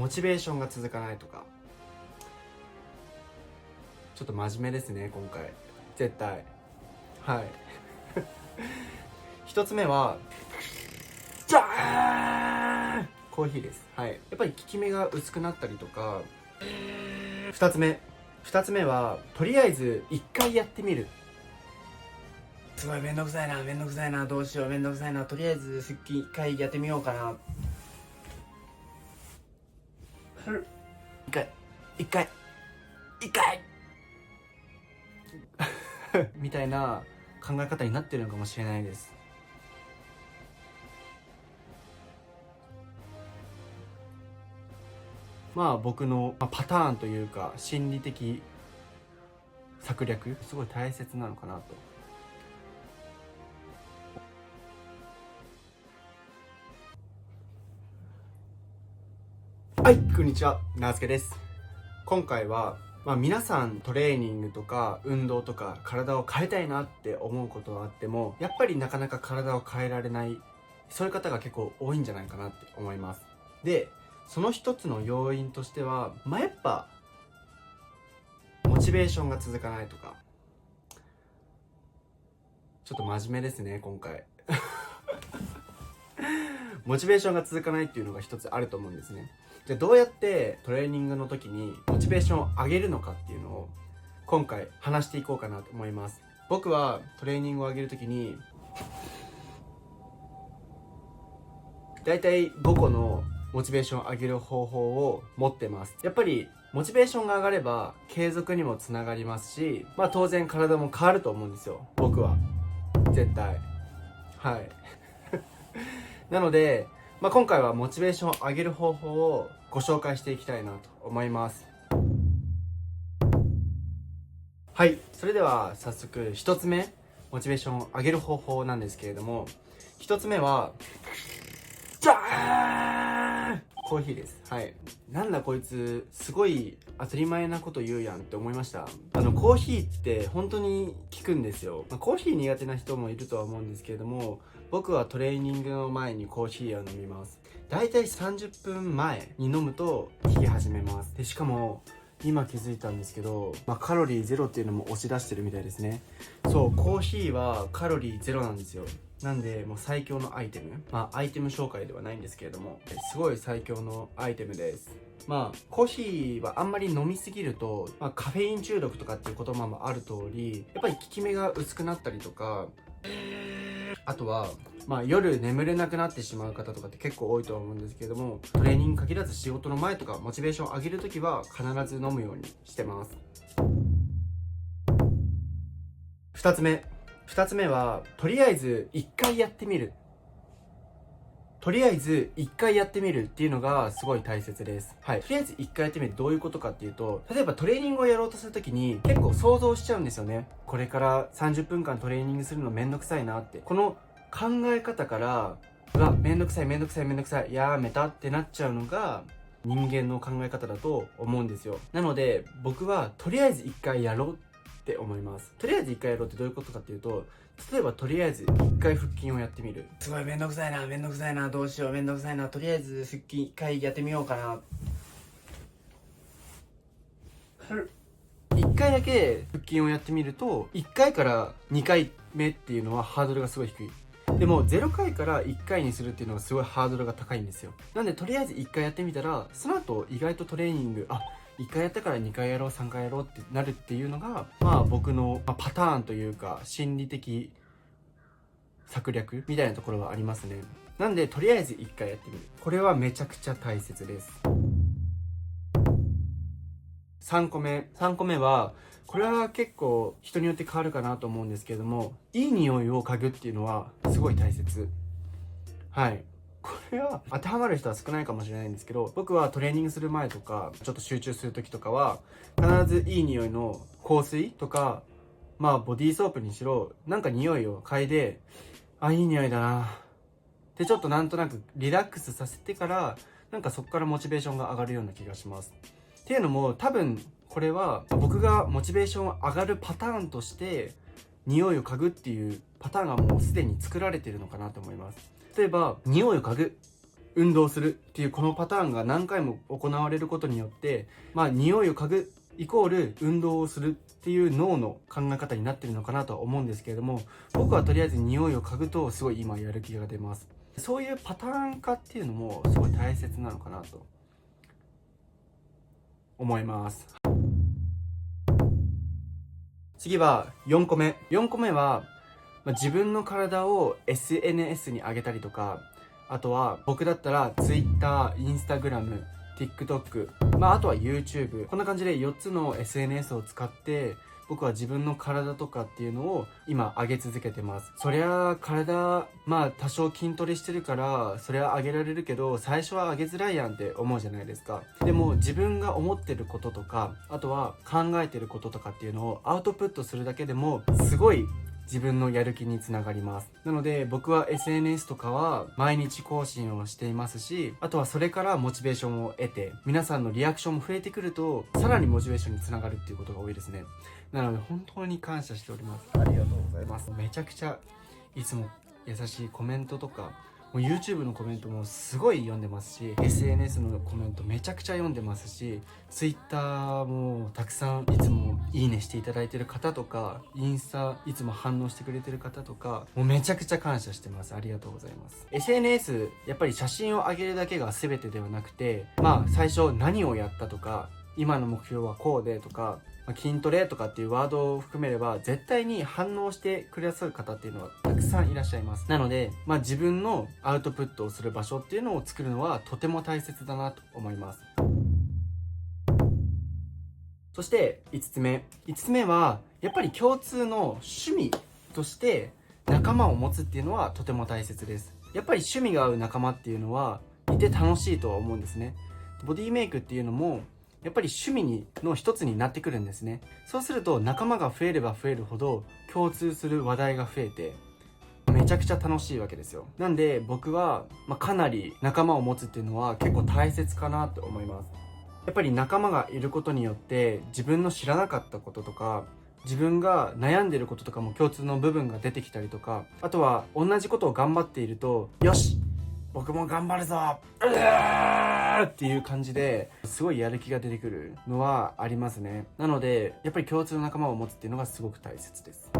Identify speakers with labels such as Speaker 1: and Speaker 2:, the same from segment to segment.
Speaker 1: モチベーションが続かないとか、ちょっと真面目ですね今回絶対。はい一つ目はじゃーんコーヒーです。はい、やっぱり効き目が薄くなったりとか。二つ目はとりあえず一回やってみる。すごいめんどくさいなどうしようめんどくさいな、とりあえず腹筋一回やってみようかな。一回みたいな考え方になってるのかもしれないです。まあ僕のパターンというか心理的策略、すごい大切なのかなと。はい、こんにちは、なずけです。今回は、皆さんトレーニングとか運動とか体を変えたいなって思うことはあっても、やっぱりなかなか体を変えられない、そういう方が結構多いんじゃないかなって思います。で、その一つの要因としては、やっぱモチベーションが続かないとか。ちょっと真面目ですね今回モチベーションが続かないっていうのが一つあると思うんですね。じゃあどうやってトレーニングの時にモチベーションを上げるのかっていうのを今回話していこうかなと思います。僕はトレーニングを上げる時にだいたい5個のモチベーションを上げる方法を持ってます。やっぱりモチベーションが上がれば継続にもつながりますし、当然体も変わると思うんですよ、僕は絶対。はいなので、今回はモチベーションを上げる方法をご紹介していきたいなと思います。はい、それでは早速一つ目、モチベーションを上げる方法なんですけれども、一つ目はじゃーんコーヒーです。はい、なんだこいつすごい当たり前なこと言うやんって思いました。コーヒーって本当に効くんですよ。コーヒー苦手な人もいるとは思うんですけれども、僕はトレーニングの前にコーヒーを飲みます。だいたい30分前に飲むと効き始めます。でしかも今気づいたんですけど、カロリーゼロっていうのも押し出してるみたいですね。そう、コーヒーはカロリーゼロなんですよ。なんでもう最強のアイテム、アイテム紹介ではないんですけれども、すごい最強のアイテムです。コーヒーはあんまり飲みすぎると、カフェイン中毒とかっていう言葉もある通り、やっぱり効き目が薄くなったりとか、あとは夜眠れなくなってしまう方とかって結構多いとは思うんですけれども、トレーニング限らず仕事の前とかモチベーションを上げるときは必ず飲むようにしてます。2つ目はとりあえず1回やってみる。とりあえず1回やってみるっていうのがすごい大切です。はい、とりあえず1回やってみる、どういうことかっていうと、例えばトレーニングをやろうとするときに結構想像しちゃうんですよね。これから30分間トレーニングするのめんどくさいなって、この考え方からめんどくさいやめたってなっちゃうのが人間の考え方だと思うんですよ。なので僕はとりあえず1回やろうって思います。とりあえず1回やろうってどういうことかっていうと、例えばとりあえず1回腹筋をやってみる。すごいめんどくさいなどうしようめんどくさいな、とりあえず腹筋1回やってみようかな。1回だけ腹筋をやってみると、1回から2回目っていうのはハードルがすごい低い。でも0回から1回にするっていうのがすごいハードルが高いんですよ。なんでとりあえず1回やってみたら、その後意外とトレーニング1回やったから2回やろう3回やろうってなるっていうのが僕のパターンというか心理的策略みたいなところはありますね。なんでとりあえず1回やってみる、これはめちゃくちゃ大切です。3個目は、これは結構人によって変わるかなと思うんですけれども、いい匂いを嗅ぐっていうのはすごい大切。はい、これは当てはまる人は少ないかもしれないんですけど、僕はトレーニングする前とかちょっと集中する時とかは必ずいい匂いの香水とかボディーソープにしろなんか匂いを嗅いで、いい匂いだなでちょっとなんとなくリラックスさせてから、なんかそこからモチベーションが上がるような気がします。っていうのも多分これは僕がモチベーション上がるパターンとして匂いを嗅ぐっていうパターンがもうすでに作られているのかなと思います。例えば匂いを嗅ぐ、運動するっていうこのパターンが何回も行われることによって、匂いを嗅ぐイコール運動をするっていう脳の考え方になってるのかなとは思うんですけれども、僕はとりあえず匂いを嗅ぐとすごい今やる気が出ます。そういうパターン化っていうのもすごい大切なのかなと思います。次は4個目。4個目は、自分の体を SNS に上げたりとか、あとは僕だったら Twitter、Instagram、TikTok、あとは YouTube、こんな感じで4つの SNS を使って僕は自分の体とかっていうのを今上げ続けてます。そりゃ体多少筋トレしてるからそれは上げられるけど、最初は上げづらいやんって思うじゃないですか。でも自分が思ってることとか、あとは考えてることとかっていうのをアウトプットするだけでもすごい自分のやる気につながります。なので僕は SNS とかは毎日更新をしていますし、あとはそれからモチベーションを得て、皆さんのリアクションも増えてくるとさらにモチベーションにつながるっていうことが多いですね。なので本当に感謝しております。ありがとうございます。めちゃくちゃいつも優しいコメントとか、もう YouTube のコメントもすごい読んでますし、 SNS のコメントめちゃくちゃ読んでますし、 Twitter もたくさんいつもいいねしていただいてる方とか、インスタいつも反応してくれてる方とか、もうめちゃくちゃ感謝してます。ありがとうございます。 SNS やっぱり写真を上げるだけが全てではなくて、最初何をやったとか、今の目標はこうでとか、筋トレとかっていうワードを含めれば絶対に反応してくださる方っていうのはたくさんいらっしゃいます。なので、自分のアウトプットをする場所っていうのを作るのはとても大切だなと思います。そして5つ目はやっぱり共通の趣味として仲間を持つっていうのはとても大切です。やっぱり趣味が合う仲間っていうのはいて楽しいとは思うんですね。ボディメイクっていうのもやっぱり趣味の一つになってくるんですね。そうすると仲間が増えれば増えるほど共通する話題が増えてめちゃくちゃ楽しいわけですよ。なんで僕は、かなり仲間を持つっていうのは結構大切かなと思います。やっぱり仲間がいることによって自分の知らなかったこととか、自分が悩んでることとかも共通の部分が出てきたりとか、あとは同じことを頑張っていると、よし僕も頑張るぞっていう感じですごいやる気が出てくるのはありますね。なのでやっぱり共通の仲間を持つっていうのがすごく大切です。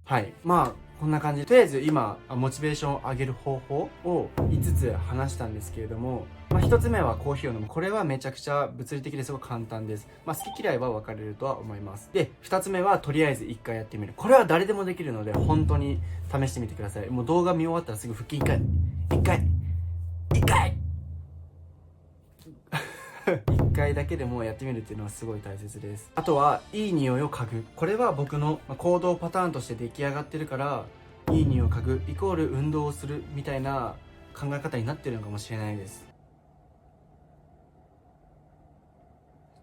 Speaker 1: はい、こんな感じで、とりあえず今モチベーションを上げる方法を5つ話したんですけれども、1つ目はコーヒーを飲む。これはめちゃくちゃ物理的ですごく簡単です。好き嫌いは分かれるとは思います。で、2つ目はとりあえず1回やってみる。これは誰でもできるので本当に試してみてください。もう動画見終わったらすぐ腹筋1回1回だけでもやってみるっていうのはすごい大切です。あとはいい匂いを嗅ぐ。これは僕の行動パターンとして出来上がってるから、いい匂いを嗅ぐイコール運動をするみたいな考え方になってるのかもしれないです。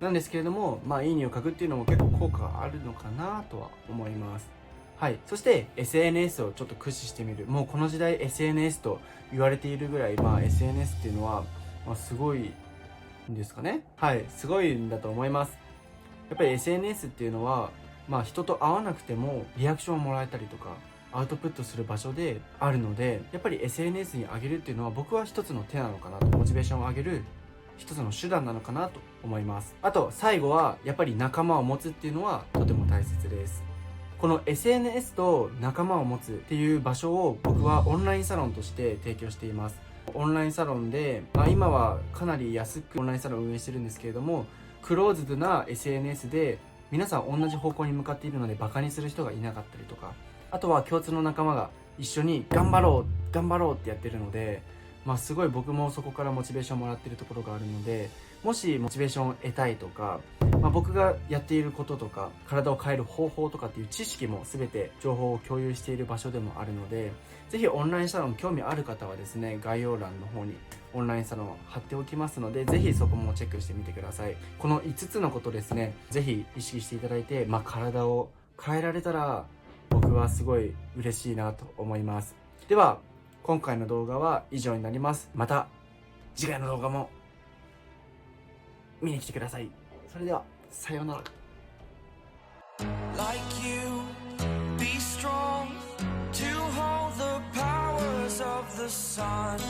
Speaker 1: なんですけれども、いい匂いを嗅ぐっていうのも結構効果があるのかなとは思います。はい、そして SNS をちょっと駆使してみる。もうこの時代 SNS と言われているぐらい、SNS っていうのは、すごいんですかね。はい、すごいんだと思います。やっぱり SNS っていうのは、人と会わなくてもリアクションをもらえたりとかアウトプットする場所であるので、やっぱり SNS に上げるっていうのは僕は一つの手なのかなと、モチベーションを上げる一つの手段なのかなと思います。あと最後はやっぱり仲間を持つっていうのはとても大切です。この SNS と仲間を持つっていう場所を僕はオンラインサロンとして提供しています。オンラインサロンで、今はかなり安くオンラインサロンを運営してるんですけれども、クローズドな SNS で皆さん同じ方向に向かっているのでバカにする人がいなかったりとか、あとは共通の仲間が一緒に頑張ろうってやってるので、すごい僕もそこからモチベーションもらってるところがあるので、もしモチベーションを得たいとか、僕がやっていることとか体を変える方法とかっていう知識も全て情報を共有している場所でもあるので、ぜひオンラインサロン興味ある方はですね、概要欄の方にオンラインサロンを貼っておきますので、ぜひそこもチェックしてみてください。この5つのことですね、ぜひ意識していただいて、体を変えられたら僕はすごい嬉しいなと思います。では今回の動画は以上になります。また次回の動画も見に来てください。それではさようなら。Like you, be strong to hold the powers of
Speaker 2: of the sun.